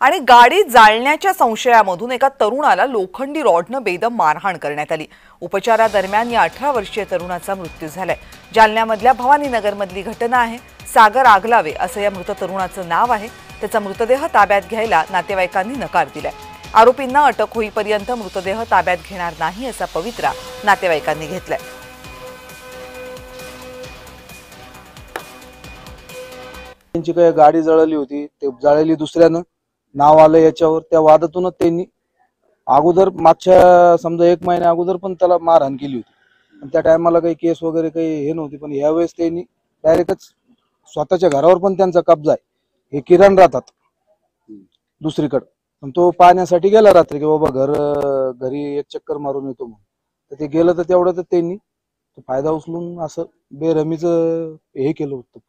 आणि गाडी जाळण्याच्या संशयामधून एका तरुणाला लोखंडी रॉडनं बेदम मारहाण करण्यात आली। उपचारादरम्यान या 18 वर्षीय तरुणाचा मृत्यू झालाय। जालन्यामधल्या भवानीनगरमधली घटना आहे। सागर आगलावे असं या मृत तरुणाचं नाव आहे। त्याचा मृतदेह ताब्यात घ्यायला नातेवाईकांनी नकार दिलाय। आरोपींना अटक होईपर्यंत मृतदेह ताब्यात घेणार नाही असा पवित्रा नातेवाईकांनी घेतलाय। त्यांची काही गाडी जळाली होती, ते जळाली दुसऱ्यानं नाव आलं याच्यावर। त्या वादातूनच त्यांनी अगोदर मागच्या समजा 1 महिना अगोदर पण त्याला मारहाण केली होती। त्या टायमाला काही केस वगैरे काही हे नव्हती, पण यावेळेस त्यांनी डायरेक्टच स्वतःच्या घरावर पण त्यांचा कब्जा आहे। हे किरण राहतात दुसरीकडे, पण तो पाहण्यासाठी गेला रात्री की बाबा घरी एक चक्कर मारून येतो म्हणून। तर ते गेलं, तर तेवढं त्यांनी फायदा उचलून असं बेरहमीचं हे केलं होतं।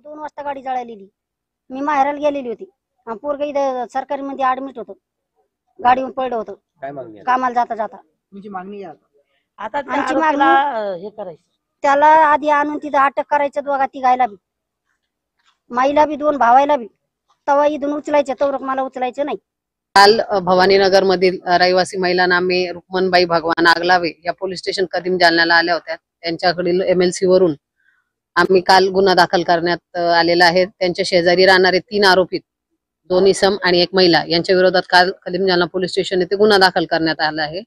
2 वाजता गाडी जळालेली। मी माहेराला गेलेली होती। पोरग इथं सरकारी मध्ये ऍडमिट होतं, गाडीवर पडलं होतं कामाला जाता जाता। तुमची मागणी आहे आता आमची मागणी हे करायचं, त्याला आधी आणून तिथं अटक करायचं, दोघा तिघायला बी, माईला बी, 2 भावायला बी। तवा इथून उचलायचं, तवरक मला उचलायचं नाही। काल भवानीनगर मधील रहिवासी महिला नामे रुक्मनबाई भगवान आगलावे या पोलीस स्टेशन कदीम जालन्याला आल्या होत्या। त्यांच्याकडील MLC वरून आम्ही काल गुन्हा दाखल करण्यात आलेला आहे। त्यांच्या शेजारी राहणारे 3 आरोपी, 2 इसम आणि 1 महिला यांच्या विरोधात काल कदीम जालना पोलीस स्टेशन येथे गुन्हा दाखल करण्यात आला आहे।